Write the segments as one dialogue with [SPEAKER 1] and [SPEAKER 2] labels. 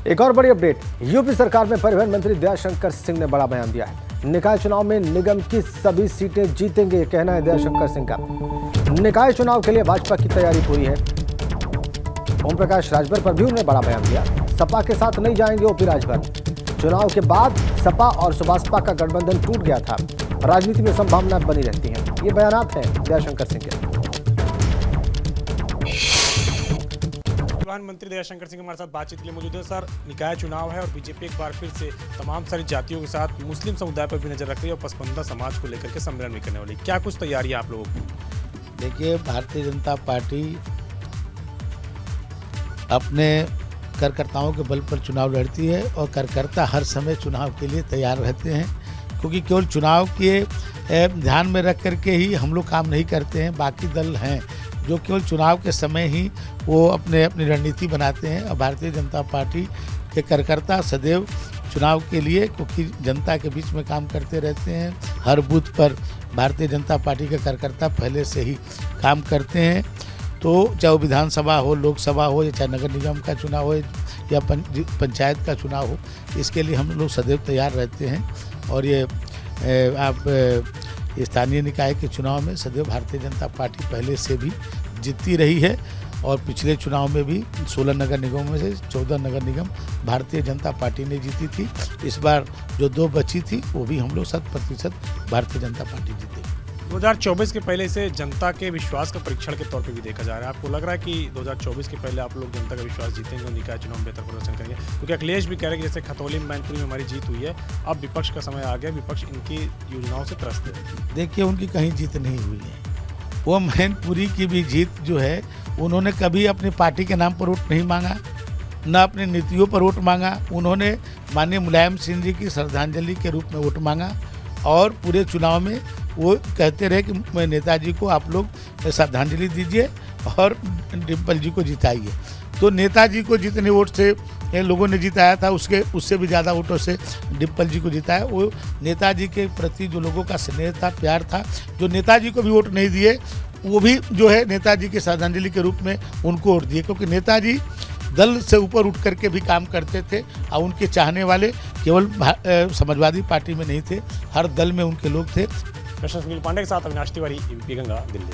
[SPEAKER 1] एक और बड़ी अपडेट, यूपी सरकार में परिवहन मंत्री दयाशंकर सिंह ने बड़ा बयान दिया है। निकाय चुनाव में निगम की सभी सीटें जीतेंगे, कहना है दयाशंकर सिंह का। निकाय चुनाव के लिए भाजपा की तैयारी पूरी है। ओम प्रकाश राजभर पर भी उन्होंने बड़ा बयान दिया। सपा के साथ नहीं जाएंगे ओपी राजभर। चुनाव के बाद सपा और सुभाषपा का गठबंधन टूट गया था, राजनीति में संभावना बनी रहती है। ये बयानात हैं दयाशंकर सिंह के।
[SPEAKER 2] प्रधानमंत्री दयाशंकर सिंह हमारे साथ बातचीत के लिए मौजूद है। सर, निकाय चुनाव है और बीजेपी एक बार फिर से तमाम सारी जातियों के साथ मुस्लिम समुदाय पर भी नजर रख रही है और पसमानदा समाज को लेकर के सम्मेलन भी करने वाली, क्या कुछ तैयारी है आप लोगों की?
[SPEAKER 3] देखिए, भारतीय जनता पार्टी अपने कार्यकर्ताओं के बल पर चुनाव लड़ती है और कार्यकर्ता हर समय चुनाव के लिए तैयार रहते हैं, क्योंकि केवल चुनाव के ध्यान में रख करके ही हम लोग काम नहीं करते हैं। बाकी दल हैं जो केवल चुनाव के समय ही वो अपनी रणनीति बनाते हैं, और भारतीय जनता पार्टी के कार्यकर्ता सदैव चुनाव के लिए, क्योंकि जनता के बीच में काम करते रहते हैं। हर बूथ पर भारतीय जनता पार्टी के कार्यकर्ता पहले से ही काम करते हैं। तो चाहे वो विधानसभा हो, लोकसभा हो, या चाहे नगर निगम का चुनाव हो या पंचायत का चुनाव हो, इसके लिए हम लोग सदैव तैयार रहते हैं। और ये आप स्थानीय निकाय के चुनाव में सदैव भारतीय जनता पार्टी पहले से भी जीतती रही है, और पिछले चुनाव में भी 16 नगर निगमों में से 14 नगर निगम भारतीय जनता पार्टी ने जीती थी। इस बार जो 2 बची थी वो भी हम लोग 100% भारतीय जनता पार्टी जीतेगी।
[SPEAKER 2] 2024 के पहले से जनता के विश्वास का परीक्षण के तौर पे भी देखा जा रहा है। आपको लग रहा है कि 2024 के पहले आप लोग जनता का विश्वास जीतेंगे और निकाय चुनाव में बेहतर प्रदर्शन करेंगे? क्योंकि अखिलेश भी कह रहे हैं कि जैसे खतौली मैनपुरी में हमारी जीत हुई है, अब विपक्ष का समय आ गया, विपक्ष इनकी योजनाओं से त्रस्त है।
[SPEAKER 3] देखिए, उनकी कहीं जीत नहीं हुई है। वो मैनपुरी की भी जीत जो है, उन्होंने कभी अपनी पार्टी के नाम पर वोट नहीं मांगा, न अपनी नीतियों पर वोट मांगा। उन्होंने माननीय मुलायम सिंह जी की श्रद्धांजलि के रूप में वोट मांगा, और पूरे चुनाव में वो कहते रहे कि नेताजी को आप लोग श्रद्धांजलि दीजिए और डिम्पल जी को जिताइए। तो नेताजी को जितने वोट से लोगों ने जिताया था, उससे भी ज़्यादा वोटों से डिम्पल जी को जिताया। वो नेताजी के प्रति जो लोगों का स्नेह था, प्यार था, जो नेताजी को भी वोट नहीं दिए, वो भी जो है नेताजी की श्रद्धांजलि के रूप में उनको वोट दिए, क्योंकि नेताजी दल से ऊपर उठ करके भी काम करते थे, और उनके चाहने वाले केवल समाजवादी पार्टी में नहीं थे, हर दल में उनके लोग थे।
[SPEAKER 2] सुनील पांडे के साथ अविनाश तिवारी, एबीपी गंगा, दिल्ली।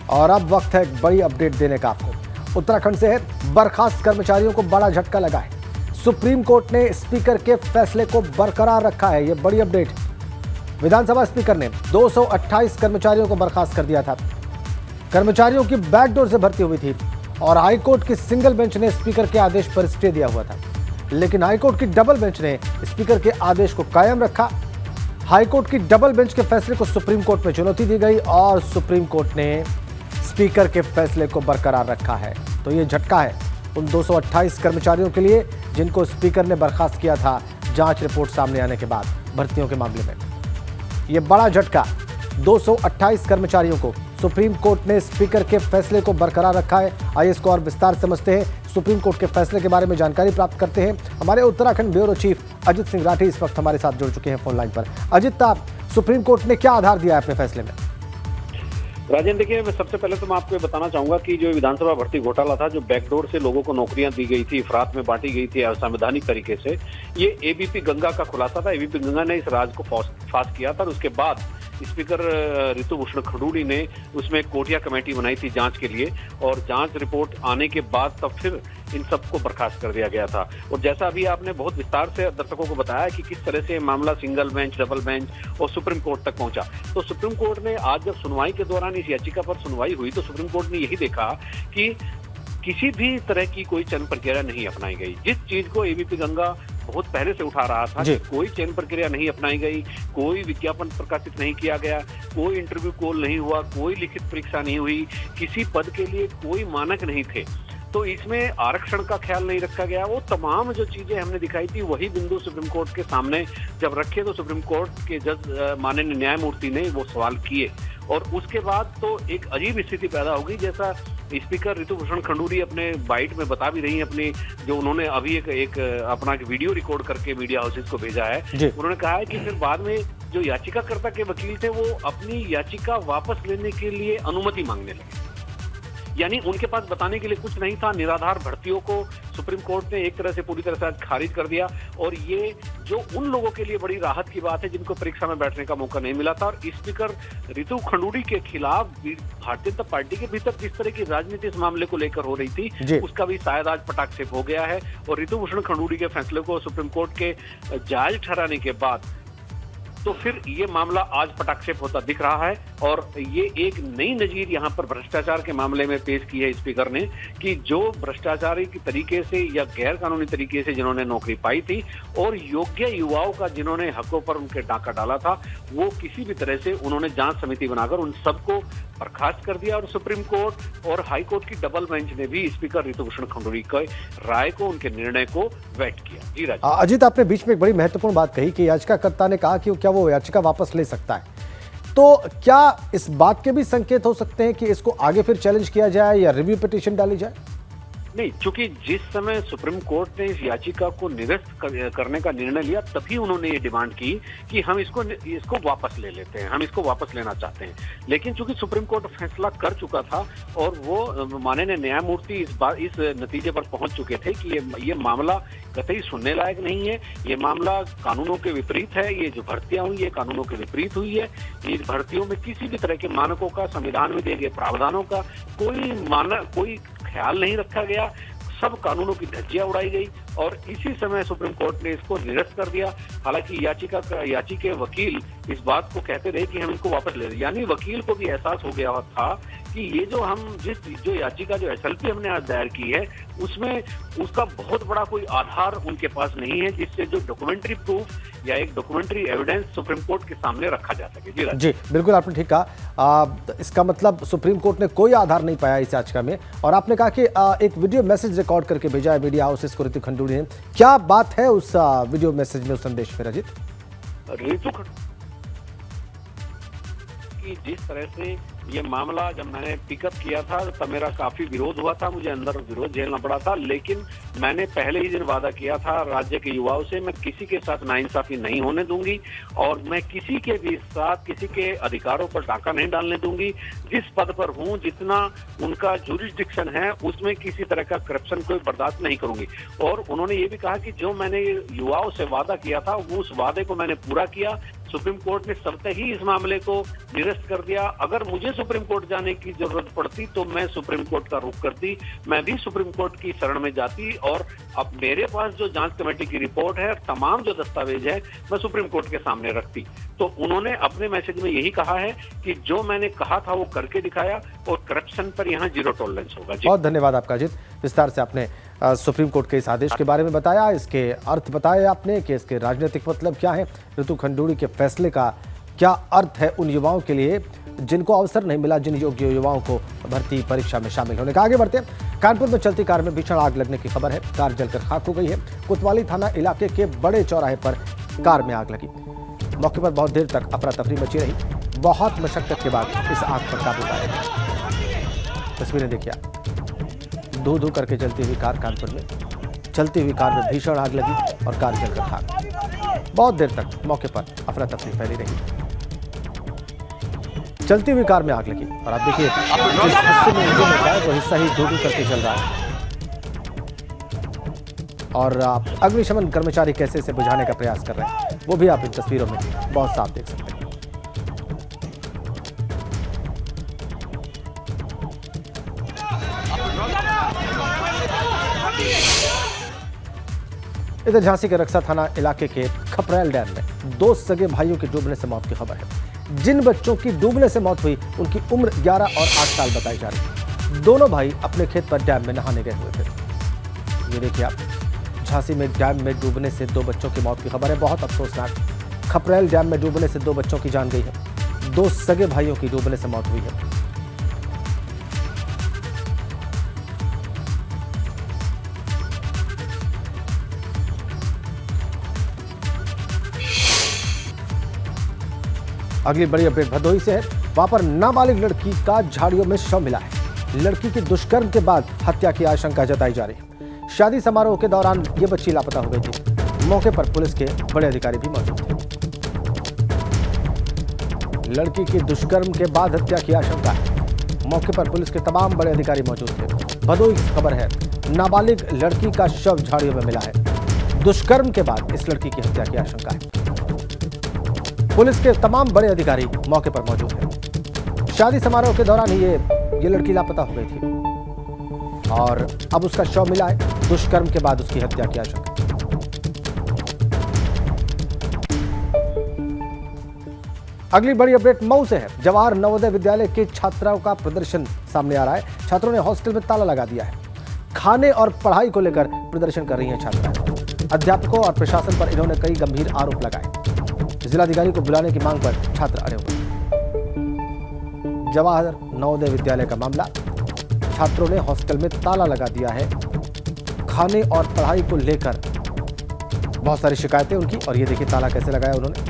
[SPEAKER 1] और अब वक्त है एक बड़ी अपडेट देने का आपको। उत्तराखंड से है, बर्खास्त कर्मचारियों को बड़ा झटका लगा है। सुप्रीम कोर्ट ने स्पीकर के फैसले को बरकरार रखा है। यह बड़ी अपडेट। विधानसभा स्पीकर ने 228 कर्मचारियों को बर्खास्त कर दिया था। कर्मचारियों की बैकडोर से भर्ती हुई थी और हाईकोर्ट की सिंगल बेंच ने स्पीकर के आदेश पर स्टे दिया हुआ था, लेकिन हाईकोर्ट की डबल बेंच ने स्पीकर के आदेश को कायम रखा। हाईकोर्ट की डबल बेंच के फैसले को सुप्रीम कोर्ट में चुनौती दी गई और सुप्रीम कोर्ट ने स्पीकर के फैसले को बरकरार रखा है। तो ये झटका है उन 228 कर्मचारियों के लिए जिनको स्पीकर ने बर्खास्त किया था जांच रिपोर्ट सामने आने के बाद भर्तियों के मामले में। ये बड़ा झटका, 228 कर्मचारियों को सुप्रीम कोर्ट ने स्पीकर के फैसले को बरकरार रखा है। आइए इसको और विस्तार से समझते हैं। सुप्रीम कोर्ट के फैसले के बारे में जानकारी प्राप्त करते हैं। हमारे उत्तराखंड ब्यूरो चीफ अजित सिंह राठी इस वक्त हमारे साथ जुड़ चुके हैं फोन लाइन पर। अजित, सुप्रीम कोर्ट ने क्या आधार दिया है अपने फैसले में?
[SPEAKER 4] राजेंद्र, देखिए, सबसे पहले तो मैं आपको बताना चाहूंगा कि जो विधानसभा भर्ती घोटाला था, जो बैकडोर से लोगों को नौकरियां दी गई थी, अफरात में बांटी गई थी असंवैधानिक तरीके से, ये एबीपी गंगा का खुलासा था। एबीपी गंगा ने इस राज को फाश किया था और उसके बाद स्पीकर ऋतुभूषण खडूरी ने उसमें एक कोटिया कमेटी बनाई थी जांच के लिए, और जांच रिपोर्ट आने के बाद तब फिर इन सबको बर्खास्त कर दिया गया था। और जैसा अभी आपने बहुत विस्तार से दर्शकों को बताया कि किस तरह से मामला सिंगल बेंच, डबल बेंच और सुप्रीम कोर्ट तक पहुंचा, तो सुप्रीम कोर्ट ने आज जब सुनवाई के दौरान इस याचिका पर सुनवाई हुई, तो सुप्रीम कोर्ट ने यही देखा कि किसी भी तरह की कोई चयन प्रक्रिया नहीं अपनाई गई। जिस चीज को एबीपी गंगा बहुत पहले से उठा रहा था कि कोई चयन प्रक्रिया नहीं अपनाई गई, कोई विज्ञापन प्रकाशित नहीं किया गया, कोई इंटरव्यू कॉल नहीं हुआ, कोई लिखित परीक्षा नहीं हुई, किसी पद के लिए कोई मानक नहीं थे, तो इसमें आरक्षण का ख्याल नहीं रखा गया। वो तमाम जो चीजें हमने दिखाई थी, वही बिंदु सुप्रीम कोर्ट के सामने जब रखे, तो सुप्रीम कोर्ट के जज माननीय न्यायमूर्ति ने वो सवाल किए, और उसके बाद तो एक अजीब स्थिति पैदा होगी। जैसा स्पीकर ऋतुभूषण खडूरी अपने बाइट में बता भी रही हैं, अपनी जो उन्होंने अभी एक अपना वीडियो रिकॉर्ड करके मीडिया हाउसेज को भेजा है, उन्होंने कहा है कि फिर बाद में जो याचिकाकर्ता के वकील थे वो अपनी याचिका वापस लेने के लिए अनुमति मांगने लगे। यानी उनके पास बताने के लिए कुछ नहीं था। निराधार भर्तियों को सुप्रीम कोर्ट ने एक तरह से पूरी तरह से आज खारिज कर दिया, और ये जो उन लोगों के लिए बड़ी राहत की बात है जिनको परीक्षा में बैठने का मौका नहीं मिला था। और स्पीकर रितु खंडूड़ी के खिलाफ भारतीय जनता पार्टी के भीतर जिस तरह की राजनीति इस मामले को लेकर हो रही थी, उसका भी शायद आज पटाक्षेप हो गया है। और रितु भूषण खंडूड़ी के फैसले को सुप्रीम कोर्ट के जायज ठहराने के बाद तो फिर ये मामला आज पटाक्षेप होता दिख रहा है। और ये एक नई नजीर यहाँ पर भ्रष्टाचार के मामले में पेश की है स्पीकर ने, कि जो भ्रष्टाचारी की तरीके से या गैर कानूनी तरीके से जिन्होंने नौकरी पाई थी और योग्य युवाओं का जिन्होंने हकों पर उनके डाका डाला था, वो किसी भी तरह से उन्होंने जांच समिति बनाकर उन सबको बर्खास्त कर दिया। और सुप्रीम कोर्ट और हाई कोर्ट की डबल बेंच ने भी स्पीकर रितु भूषण खंडूड़ी के राय को, उनके निर्णय को वेट किया। जी राज।
[SPEAKER 1] अजीत, आपने बीच में एक बड़ी महत्वपूर्ण बात कही कि याचिकाकर्ता ने कहा कि क्या वो याचिका वापस ले सकता है, तो क्या इस बात के भी संकेत हो सकते हैं कि इसको आगे फिर चैलेंज किया जाए या रिव्यू पिटीशन डाली जाए?
[SPEAKER 4] नहीं, चूंकि जिस समय सुप्रीम कोर्ट ने इस याचिका को निरस्त करने का निर्णय लिया, तभी उन्होंने ये डिमांड की कि हम इसको वापस ले लेते हैं, हम इसको वापस लेना चाहते हैं। लेकिन चूंकि सुप्रीम कोर्ट फैसला कर चुका था और वो माननीय न्यायमूर्ति इस नतीजे पर पहुंच चुके थे कि ये मामला कतई सुनने लायक नहीं है, ये मामला कानूनों के विपरीत है, ये जो भर्तियां हुई है कानूनों के विपरीत हुई है, इस भर्तियों में किसी भी तरह के मानकों का, संविधान में दिए गए प्रावधानों का कोई ख्याल नहीं रखा गया, सब कानूनों की धज्जियां उड़ाई गई। और इसी समय सुप्रीम कोर्ट ने इसको निरस्त कर दिया। हालांकि याचिका वकील इस बात को कहते रहे कि हम इसको वापस ले रहे, यानी वकील को भी एहसास हो गया था कि ये जो याचिका जो एसएलपी हमने आज दायर की है, उसमें उसका बहुत बड़ा कोई आधार उनके पास नहीं है जिससे जो डॉक्यूमेंट्री प्रूफ या एक डॉक्यूमेंट्री एविडेंस सुप्रीम कोर्ट के सामने रखा जा सके।
[SPEAKER 1] जी बिल्कुल, आपने ठीक कहा। इसका मतलब सुप्रीम कोर्ट ने कोई आधार नहीं पाया इस याचिका में। और आपने कहा कि एक वीडियो मैसेज रिकॉर्ड करके भेजा है मीडिया हाउसेस को रितु खंडूड़ी ने। क्या बात है उस वीडियो मैसेज में, उस संदेश में रजित?
[SPEAKER 4] रितु कि जिस तरह से ये मामला जब मैंने पिकअप किया था तब मेरा काफी विरोध हुआ था, मुझे अंदर विरोध झेलना पड़ा था, लेकिन मैंने पहले ही दिन वादा किया था राज्य के युवाओं से, मैं किसी के साथ नाइंसाफी नहीं होने दूंगी और मैं किसी के भी साथ किसी के अधिकारों पर डाका नहीं डालने दूंगी। जिस पद पर हूं, जितना उनका जुरिस्डिक्शन है, उसमें किसी तरह का करप्शन को बर्दाश्त नहीं करूंगी। और उन्होंने ये भी कहा कि जो मैंने युवाओं से वादा किया था उस वादे को मैंने पूरा किया। सुप्रीम कोर्ट ने स्वतः ही इस मामले को निरस्त कर दिया। अगर मुझे सुप्रीम कोर्ट जाने की जरूरत पड़ती तो मैं सुप्रीम कोर्ट का रुख करती, मैं भी सुप्रीम कोर्ट की शरण में जाती और अब मेरे पास जो जांच कमेटी की रिपोर्ट है, तमाम जो दस्तावेज है, मैं सुप्रीम कोर्ट के सामने रखती। तो उन्होंने अपने मैसेज में यही कहा है कि जो मैंने कहा था वो करके दिखाया और करप्शन पर यहाँ जीरो टॉलरेंस होगा।
[SPEAKER 1] बहुत धन्यवाद आपका अजीत, विस्तार से आपने सुप्रीम कोर्ट के इस आदेश के बारे में बताया, इसके अर्थ बताए आपने कि इसके राजनीतिक मतलब क्या है, रितु खंडूड़ी के फैसले का क्या अर्थ है उन युवाओं के लिए जिनको अवसर नहीं मिला, जिन योग्य युवाओं को भर्ती परीक्षा में शामिल होने का। आगे बढ़ते हैं। कानपुर में चलती कार में भीषण आग लगने की खबर है। कार जलकर खाक हो गई है। कोतवाली थाना इलाके के बड़े चौराहे पर कार में आग लगी। मौके पर बहुत देर तक अफरा तफरी मची रही। बहुत मशक्कत के बाद इस आग पर काबू पाया गया। तस्वीरें देखिए, धू धू करके चलती हुई कार कानपुर में, चलती हुई कार में भीषण आग लगी और कार जलकर खाक। बहुत देर तक मौके पर अफरा तफरी फैली रही। चलती हुई कार में आग लगी और आप देखिए जिस हिस्से में इंजन होता है वो हिस्सा ही धू धू करके चल रहा है और अग्निशमन कर्मचारी कैसे इसे बुझाने का प्रयास कर रहे हैं वो भी आप इन तस्वीरों में बहुत साफ देख सकते हैं। इधर झांसी के रक्सा थाना इलाके के खपरेल डैम में 2 सगे भाइयों के डूबने से मौत की खबर है। जिन बच्चों की डूबने से मौत हुई उनकी उम्र 11 और 8 साल बताई जा रही है। दोनों भाई अपने खेत पर डैम में नहाने गए हुए थे। ये देखिए आप, झांसी में डैम में डूबने से 2 बच्चों की मौत की खबर है। बहुत अफसोसनाक, खपरेल डैम में डूबने से 2 बच्चों की जान गई है। 2 सगे भाइयों की डूबने से मौत हुई है। अगली बड़ी अपडेट भदोही से है। वहां पर नाबालिग लड़की का झाड़ियों में शव मिला है। लड़की की दुष्कर्म के बाद हत्या की आशंका जताई जा रही है। शादी समारोह के दौरान ये बच्ची लापता हो गई थी। मौके पर पुलिस के बड़े अधिकारी भी मौजूद थे। लड़की की दुष्कर्म के बाद हत्या की आशंका है। मौके पर पुलिस के तमाम बड़े अधिकारी मौजूद थे। भदोई की खबर है, नाबालिग लड़की का शव झाड़ियों में मिला है। दुष्कर्म के बाद इस लड़की की हत्या की आशंका है। पुलिस के तमाम बड़े अधिकारी मौके पर मौजूद हैं। शादी समारोह के दौरान ही ये लड़की लापता हो गई थी और अब उसका शव मिला है। दुष्कर्म के बाद उसकी हत्या की आशंका। अगली बड़ी अपडेट मऊ से है। जवाहर नवोदय विद्यालय के छात्राओं का प्रदर्शन सामने आ रहा है। छात्रों ने हॉस्टल में ताला लगा दिया है। खाने और पढ़ाई को लेकर प्रदर्शन कर रही हैं छात्राएं। अध्यापकों और प्रशासन पर इन्होंने कई गंभीर आरोप लगाए। जिलाधिकारी को बुलाने की मांग पर छात्र अड़े हुए। जवाहर नवोदय विद्यालय का मामला, छात्रों ने हॉस्टल में ताला लगा दिया है। खाने और पढ़ाई को लेकर बहुत सारी शिकायतें उनकी, और ये देखिए ताला कैसे लगाया उन्होंने।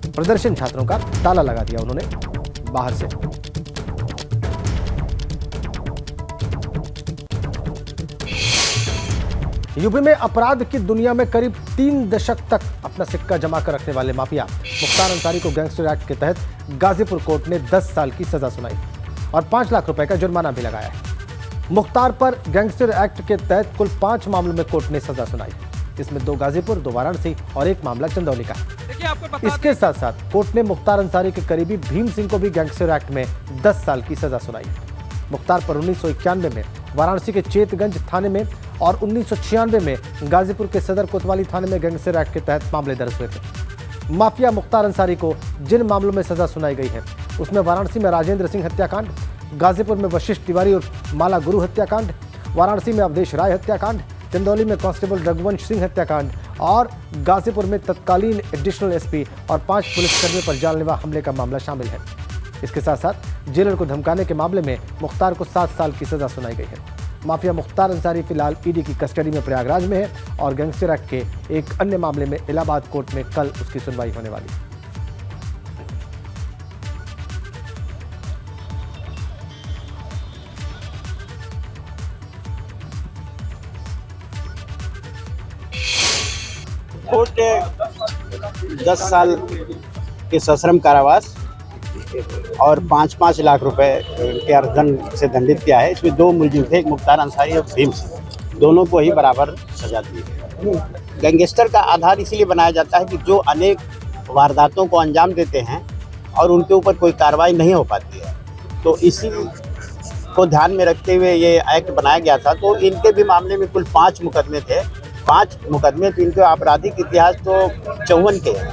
[SPEAKER 1] प्रदर्शन छात्रों का, ताला लगा दिया उन्होंने बाहर से। यूपी में अपराध की दुनिया में करीब 3 दशक तक अपना सिक्का जमा कर रखने वाले माफिया मुख्तार अंसारी को गैंगस्टर एक्ट के तहत गाजीपुर कोर्ट ने 10 साल की सजा सुनाई और 5 लाख रुपए का जुर्माना भी लगाया है। मुख्तार पर गैंगस्टर एक्ट के तहत कुल 5 मामलों में कोर्ट ने सजा सुनाई। इसमें 2 गाजीपुर, 2 वाराणसी और 1 मामला चंदौली का है। इसके साथ साथ कोर्ट ने मुख्तार अंसारी के करीबी भीम सिंह को भी गैंगस्टर एक्ट में 10 साल की सजा सुनाई। मुख्तार पर 1991 में वाराणसी के चेतगंज थाने में और 1996 में गाजीपुर के सदर कोतवाली थाने में गैंगस्टर एक्ट के तहत मामले दर्ज हुए थे। माफिया मुख्तार अंसारी को जिन मामलों में सजा सुनाई गई है उसमें वाराणसी में राजेंद्र सिंह हत्याकांड, गाजीपुर में वशिष्ठ तिवारी और माला गुरु हत्याकांड, वाराणसी में अवधेश राय हत्याकांड, चंदौली में कांस्टेबल रघुवंश सिंह हत्याकांड और गाजीपुर में तत्कालीन एडिशनल एसपी और 5 पुलिसकर्मियों पर जानलेवा हमले का मामला शामिल है। इसके साथ साथ जेलर को धमकाने के मामले में मुख्तार को 7 साल की सजा सुनाई गई है। माफिया मुख्तार अंसारी फिलहाल ईडी की कस्टडी में प्रयागराज में है और गैंगस्टर एक्ट के एक अन्य मामले में इलाहाबाद कोर्ट में कल उसकी सुनवाई होने वाली है।
[SPEAKER 5] कोर्ट ने 10 साल के सश्रम कारावास और 5-5 लाख रुपए के अर्थदंड से दंडित किया है। इसमें 2 मुलजिम थे, एक मुख्तार अंसारी और भीम सिंह, दोनों को ही बराबर सजा दी है। गैंगस्टर का आधार इसीलिए बनाया जाता है कि जो अनेक वारदातों को अंजाम देते हैं और उनके ऊपर कोई कार्रवाई नहीं हो पाती है, तो इसी को ध्यान में रखते हुए ये एक्ट बनाया गया था। तो इनके भी मामले में कुल 5 मुकदमे थे। 5 मुकदमे तो इनके आपराधिक इतिहास तो 54 के हैं,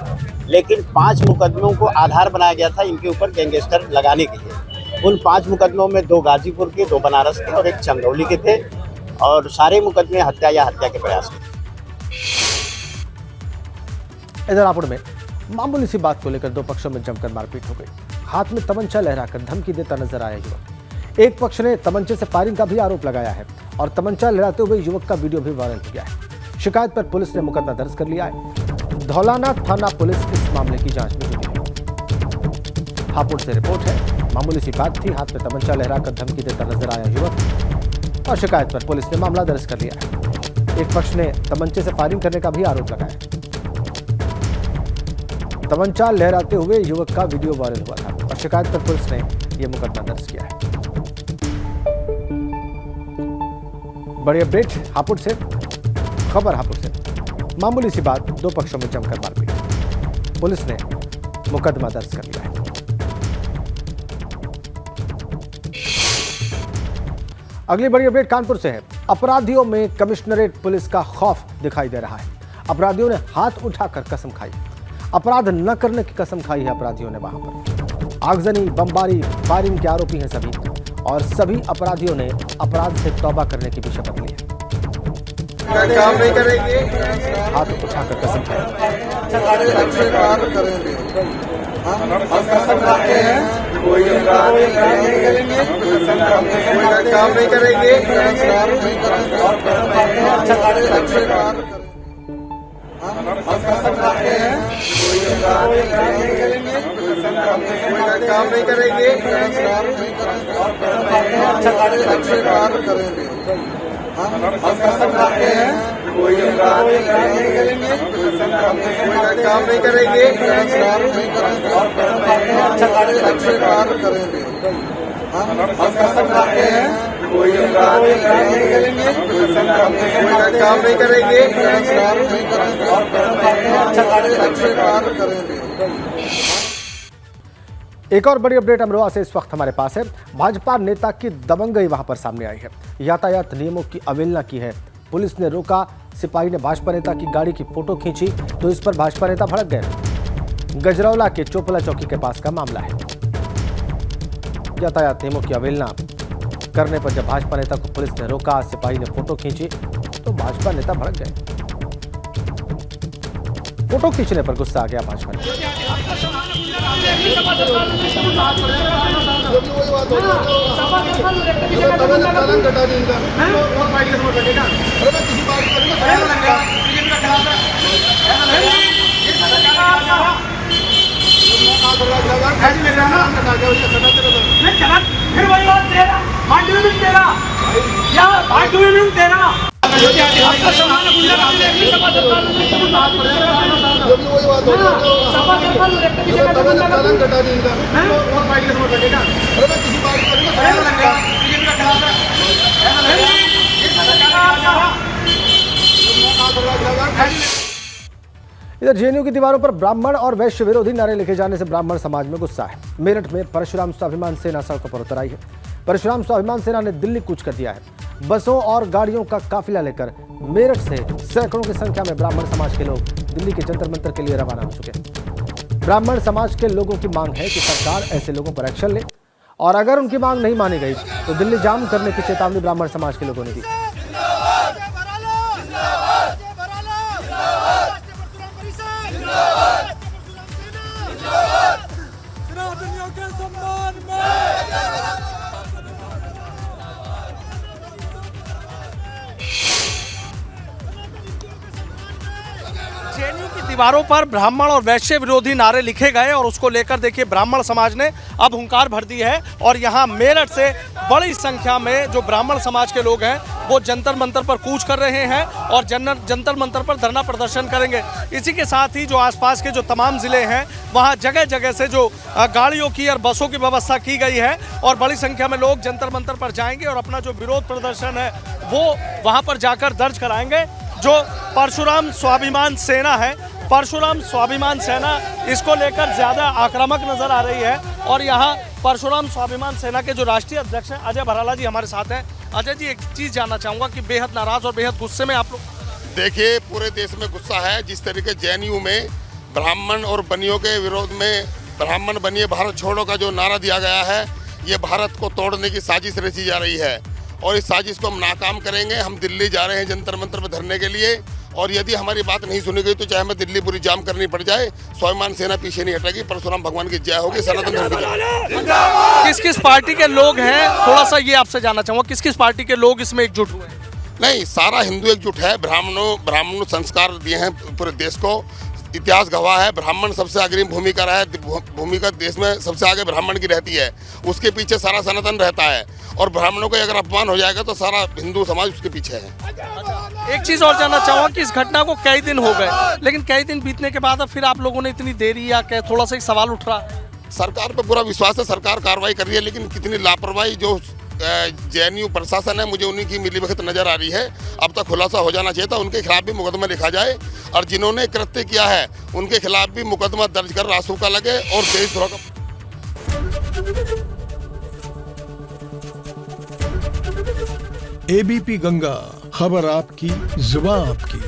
[SPEAKER 5] लेकिन 5 मुकदमों को आधार बनाया गया था इनके ऊपर गैंगस्टर लगाने के लिए। उन 5 मुकदमों में 2 गाजीपुर के, 2 बनारस के और 1 चंदौली के थे और सारे मुकदमे हत्या या हत्या के प्रयास के।
[SPEAKER 1] इधर रायपुर में मामूली सी बात को लेकर 2 पक्षों में जमकर मारपीट हो गई। हाथ में तमंचा लहराकर धमकी देता नजर आया युवक। एक पक्ष ने तमंचे से फायरिंग का भी आरोप लगाया है और तमंचा लहराते हुए युवक का वीडियो भी वायरल हो गया है। शिकायत पर पुलिस ने मुकदमा दर्ज कर लिया है। धौलाना थाना पुलिस इस मामले की जांच में जुटी है। हापुड़ से रिपोर्ट है। मामूली सी बात थी, हाथ में तमंचा लहराकर धमकी देता नजर आया युवक और शिकायत पर पुलिस ने मामला दर्ज कर लिया है। एक पक्ष ने तमंचे से फायरिंग करने का भी आरोप लगाया है। तमंचा लहराते हुए युवक का वीडियो वायरल हुआ था और शिकायत पर पुलिस ने यह मुकदमा दर्ज किया है। बड़ी अपडेट हापुड़ से, खबर हापुड़ से। मामूली सी बात, 2 पक्षों में जमकर मारपीट। पुलिस ने मुकदमा दर्ज कर लिया है। अगली बड़ी अपडेट कानपुर से है। अपराधियों में कमिश्नरेट पुलिस का खौफ दिखाई दे रहा है। अपराधियों ने हाथ उठाकर कसम खाई। अपराध न करने की कसम खाई है अपराधियों ने वहां पर। आगजनी, बमबारी, फायरिंग के आरोपी हैं सभी और सभी अपराधियों ने अपराध से तौबा करने की भी शपथ ली है।
[SPEAKER 6] काम नहीं करेंगे,
[SPEAKER 1] हाथ उठाकर कसम खाई।
[SPEAKER 6] कोई काम नहीं करेंगे, काम नहीं करेंगे। काम नहीं करेंगे, कोई काम नहीं करेंगे। हम कसम खाते हैं कोई अपराध नहीं करेंगे, कोई काम नहीं करेंगे और अच्छा कार्य करेंगे।
[SPEAKER 1] एक और बड़ी अपडेट अमरोहा से इस वक्त हमारे पास है। भाजपा नेता की दबंगई वहां पर सामने आई है। यातायात नियमों की अवहेलना की है। पुलिस ने रोका, सिपाही ने भाजपा नेता की गाड़ी की फोटो खींची तो इस पर भाजपा नेता भड़क गए। गजरौला के चोपला चौकी के पास का मामला है। यातायात नियमों की अवहेलना करने पर जब भाजपा नेता को पुलिस ने रोका, सिपाही ने फोटो खींची तो भाजपा नेता भड़क गए। फोटो खींचने पर गुस्सा आ गया भाजपा नेता। इधर जेएनयू की दीवारों पर ब्राह्मण और वैश्य विरोधी नारे लिखे जाने से ब्राह्मण समाज में गुस्सा है। मेरठ में परशुराम स्वाभिमान सेना सड़कों पर उतर आई है। परशुराम स्वाभिमान सेना ने दिल्ली कूच कर दिया है। बसों और गाड़ियों का काफिला लेकर मेरठ से सैकड़ों की संख्या में ब्राह्मण समाज के लोग दिल्ली के जंतर मंतर के लिए रवाना हो चुके हैं। ब्राह्मण समाज के लोगों की मांग है कि सरकार ऐसे लोगों पर एक्शन ले और अगर उनकी मांग नहीं मानी गई तो दिल्ली जाम करने की चेतावनी ब्राह्मण समाज के लोगों ने दी।
[SPEAKER 7] जेएनयू की दीवारों पर ब्राह्मण और वैश्य विरोधी नारे लिखे गए और उसको लेकर देखिए ब्राह्मण समाज ने अब हुंकार भर दी है और यहाँ मेरठ से बड़ी संख्या में जो ब्राह्मण समाज के लोग हैं वो जंतर मंतर पर कूच कर रहे हैं और जंतर मंतर पर धरना प्रदर्शन करेंगे। इसी के साथ ही जो आसपास के जो तमाम जिले हैं वहाँ जगह जगह से जो गाड़ियों की और बसों की व्यवस्था की गई है और बड़ी संख्या में लोग जंतर मंतर पर जाएंगे और अपना जो विरोध प्रदर्शन है वो वहाँ पर जाकर दर्ज कराएंगे। जो परशुराम स्वाभिमान सेना है, परशुराम स्वाभिमान सेना इसको लेकर ज़्यादा आक्रामक नजर आ रही है और यहाँ परशुराम स्वाभिमान सेना के जो राष्ट्रीय अध्यक्ष हैं अजय भराला जी हमारे साथ हैं। अजय जी, एक चीज़ जानना चाहूँगा कि बेहद नाराज और बेहद गुस्से में आप लोग?
[SPEAKER 8] देखिए, पूरे देश में गुस्सा है। जिस तरीके जेएनयू में ब्राह्मण और बनियों के विरोध में ब्राह्मण बनिए भारत छोड़ो का जो नारा दिया गया है, ये भारत को तोड़ने की साजिश रची जा रही है और इस साजिश को हम नाकाम करेंगे। हम दिल्ली जा रहे हैं जंतर मंतर पर धरने के लिए और यदि हमारी बात नहीं सुनी गई तो चाहे हमें दिल्ली पूरी जाम करनी पड़ जाए, स्वाभिमान सेना पीछे नहीं हटेगी। परशुराम भगवान की जय होगी, सनातन धर्म की जय।
[SPEAKER 7] किस किस पार्टी के लोग हैं, थोड़ा सा ये आपसे जानना चाहूँगा, किस किस पार्टी के लोग इसमें एकजुट हुए हैं?
[SPEAKER 8] नहीं, सारा हिंदू एकजुट है। ब्राह्मणों संस्कार दिए हैं पूरे देश को। इतिहास गवाह है, ब्राह्मण सबसे अग्रिम भूमिका रहा है। भूमिका देश में सबसे आगे ब्राह्मण की रहती है, उसके पीछे सारा सनातन रहता है और ब्राह्मणों का अगर अपमान हो जाएगा तो सारा हिंदू समाज उसके पीछे है।
[SPEAKER 7] एक चीज़ और जानना चाहूँगा कि इस घटना को कई दिन हो गए, लेकिन कई दिन बीतने के बाद अब फिर आप लोगों ने इतनी देरी या क्या, थोड़ा सा एक सवाल उठ रहा है?
[SPEAKER 8] सरकार पर पूरा विश्वास है, सरकार कार्रवाई कर रही है, लेकिन कितनी लापरवाही जो जेएनयू प्रशासन है, मुझे उन्हीं की मिलीभगत नजर आ रही है। अब तक खुलासा हो जाना चाहिए था, उनके खिलाफ भी मुकदमा लिखा जाए और जिन्होंने कृत्य किया है उनके खिलाफ भी मुकदमा दर्ज कर रासुका लगे और देशद्रोह का।
[SPEAKER 9] एबीपी गंगा, खबर आपकी, जुबान आपकी।